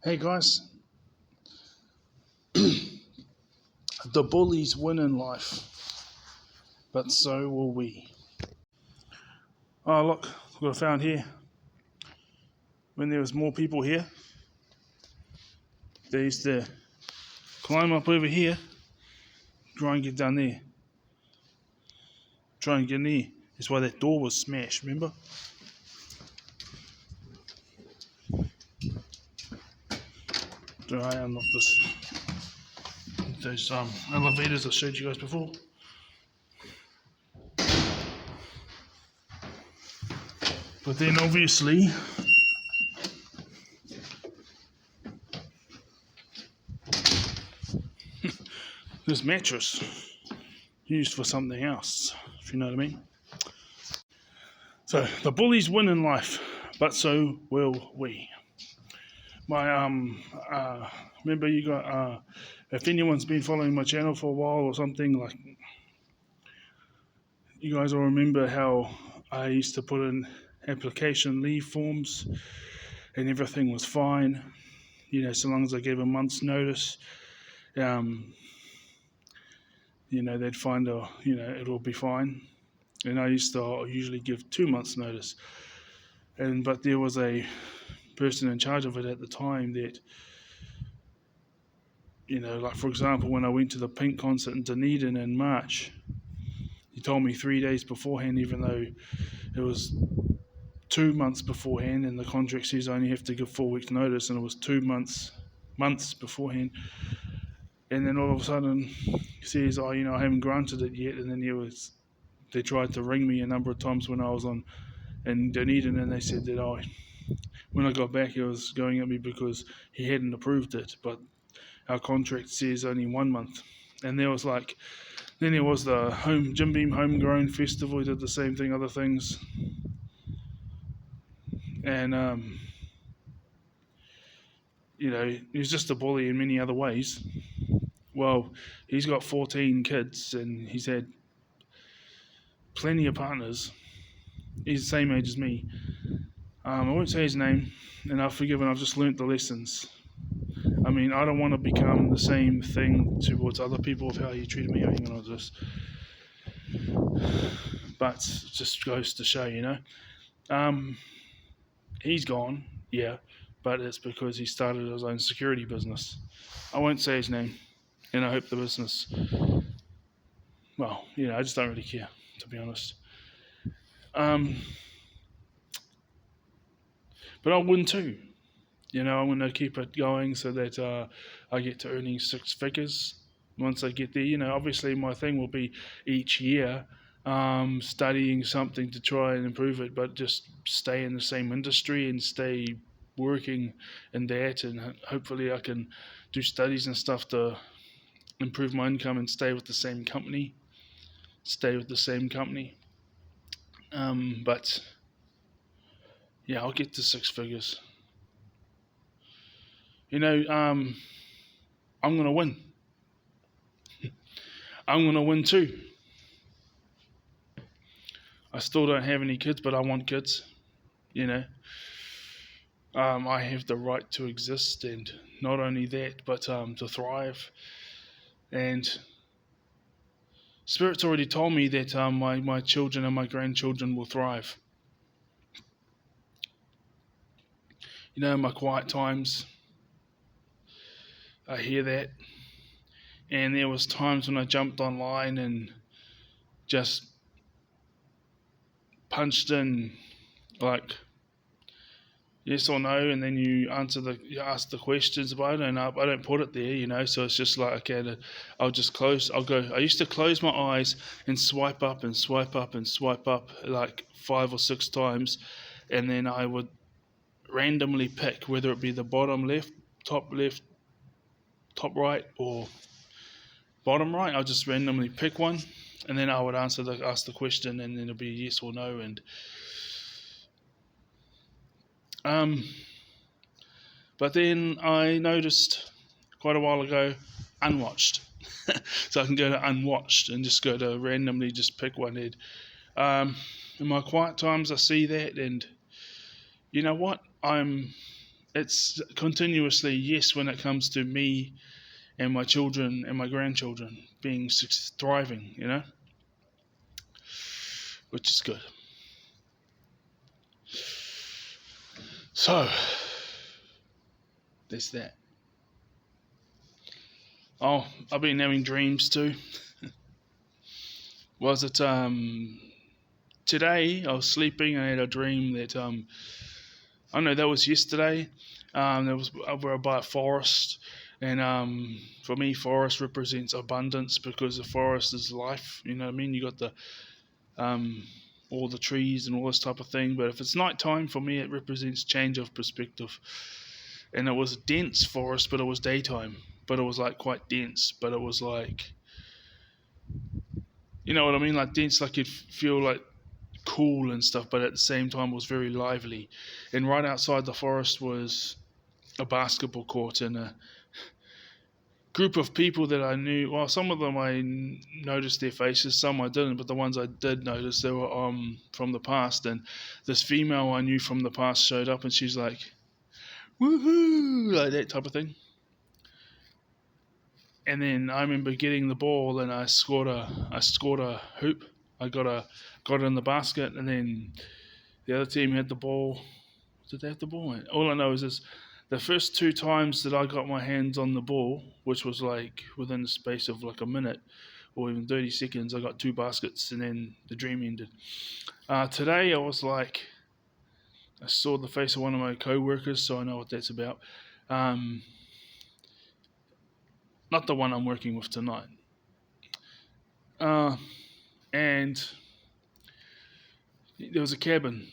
Hey guys, the bullies win in life, but so will we. Oh look what I found here. When there was more people here, they used to climb up over here, try and get down there, try and get in there. That's why that door was smashed, remember? So I unlocked those elevators I showed you guys before. But then obviously this mattress used for something else, if you know what I mean. So the bullies win in life, but so will we. My remember you got if anyone's been following my channel for a while or something, like you guys will remember how I used to put in application leave forms and everything was fine, so long as I gave a month's notice. They'd find it'll be fine. And I used to usually give 2 months notice, but there was a person in charge of it at the time that, like for example, when I went to the Pink concert in Dunedin in March, he told me 3 days beforehand, even though it was 2 months beforehand, and the contract says I only have to give 4 weeks notice, and it was 2 months beforehand. And then all of a sudden he says, "Oh, I haven't granted it yet." And then they tried to ring me a number of times when I was in Dunedin, and they said that when I got back, he was going at me because he hadn't approved it, but our contract says only 1 month. And then there was the Jim Beam Homegrown Festival. He did the same thing, other things, and he's just a bully in many other ways. Well, he's got 14 kids, and he's had plenty of partners. He's the same age as me. I won't say his name, and I've forgiven. I've just learnt the lessons. I mean, I don't want to become the same thing towards other people of how he treated me. Hang on to this. But it just goes to show, he's gone, yeah, but it's because he started his own security business. I won't say his name, and I hope the business, well, I just don't really care, to be honest. But I'll win too. I'm going to keep it going so that I get to earning 6 figures once I get there. Obviously my thing will be each year studying something to try and improve it, but just stay in the same industry and stay working in that, and hopefully I can do studies and stuff to improve my income and stay with the same company. But yeah, I'll get to 6 figures. I'm gonna win. I'm gonna win too. I still don't have any kids, but I want kids. I have the right to exist, and not only that, but to thrive. And Spirit's already told me that my children and my grandchildren will thrive. In my quiet times, I hear that. And there was times when I jumped online and just punched in like yes or no, and then you ask the questions, but I don't put it there, so it's just like, okay, I used to close my eyes and swipe up and swipe up and swipe up like 5 or 6 times, and then I would randomly pick whether it be the bottom left, top right, or bottom right. I'll just randomly pick one, and then I would ask the question, and then it'll be yes or no. And but then I noticed quite a while ago unwatched. So I can go to unwatched and just go to randomly just pick one head. In my quiet times I see that, and you know what? I'm it's continuously yes when it comes to me and my children and my grandchildren being thriving, which is good. So there's that. Oh, I've been having dreams too. Was it today? I was sleeping and I had a dream that I don't know, that was yesterday. There was over by a forest, and for me, forest represents abundance because the forest is life. You know what I mean? You got the um, all the trees and all this type of thing. But if it's nighttime, for me, it represents change of perspective. And it was a dense forest, but it was daytime. But it was like quite dense. But it was like, you know what I mean? Like dense, like you'd feel like cool and stuff, but at the same time, it was very lively. And right outside the forest was a basketball court and a group of people that I knew. Well, some of them I noticed their faces, some I didn't, but the ones I did notice, they were from the past. And this female I knew from the past showed up, and she's like, "Woohoo!" like that type of thing. And then I remember getting the ball, and I scored a hoop. I got it in the basket, and then the other team had the ball. Did they have the ball? All I know is this: the first two times that I got my hands on the ball, which was like within the space of like a minute or even 30 seconds, I got two baskets, and then the dream ended. Today, I was like, I saw the face of one of my co-workers, so I know what that's about. Um, Not the one I'm working with tonight. Uh, and there was a cabin.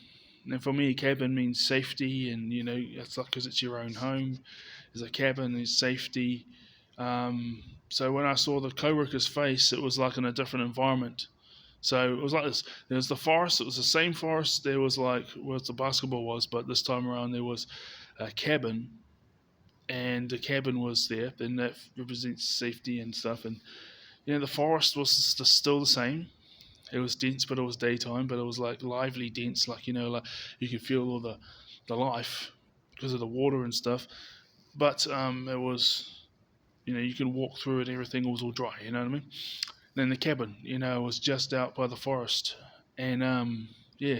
And for me, a cabin means safety, and it's like because it's your own home. There's a cabin, there's safety. So when I saw the co-worker's face, it was like in a different environment. So it was like this. There was the forest. It was the same forest. There was like where the basketball was, but this time around there was a cabin, and the cabin was there, and that represents safety and stuff. And the forest was still the same. It was dense, but it was daytime. But it was like lively dense, like like you could feel all the life because of the water and stuff. But it was you can walk through it. Everything was all dry. You know what I mean? Then the cabin, was just out by the forest, and yeah.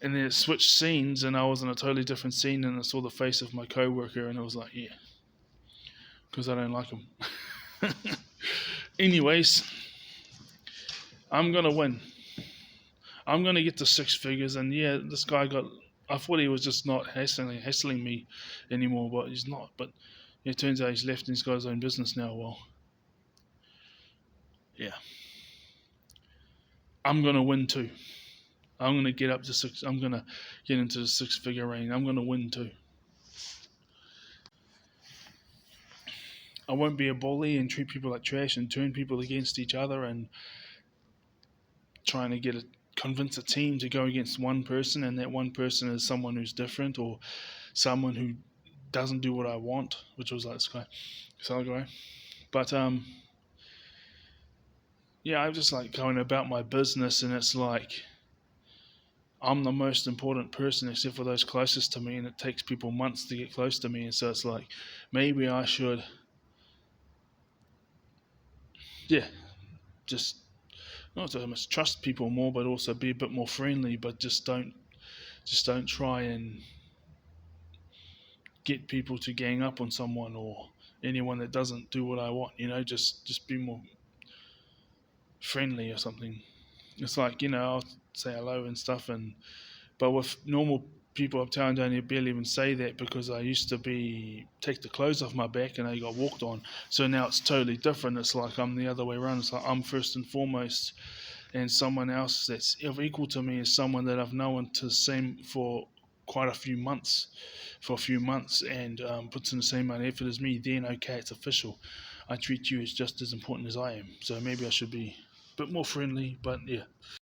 And then it switched scenes, and I was in a totally different scene, and I saw the face of my coworker, and I was like, yeah, because I don't like him. Anyways, I'm gonna win. I'm gonna get to six figures, and yeah, this guy got. I thought he was just not hassling me anymore, but he's not. But it turns out he's left and he's got his own business now. Well, yeah, I'm gonna win too. I'm gonna get up to six. I'm gonna get into the six-figure range. I'm gonna win too. I won't be a bully and treat people like trash and turn people against each other and trying to convince a team to go against one person, and that one person is someone who's different or someone who doesn't do what I want, which was like this other guy. But yeah, I'm just like going about my business, and it's like I'm the most important person except for those closest to me, and it takes people months to get close to me, and so it's like maybe I should, yeah, just not so much trust people more, but also be a bit more friendly, but just don't try and get people to gang up on someone or anyone that doesn't do what I want. Just be more friendly or something. It's like I'll say hello and stuff, and but with normal people uptown down here barely even say that because I used to be take the clothes off my back and I got walked on. So now it's totally different. It's like I'm the other way around. It's like I'm first and foremost, and someone else that's equal to me is someone that I've known to the same for quite a few months, and puts in the same amount of effort as me. Then okay, it's official. I treat you as just as important as I am. So maybe I should be a bit more friendly. But yeah.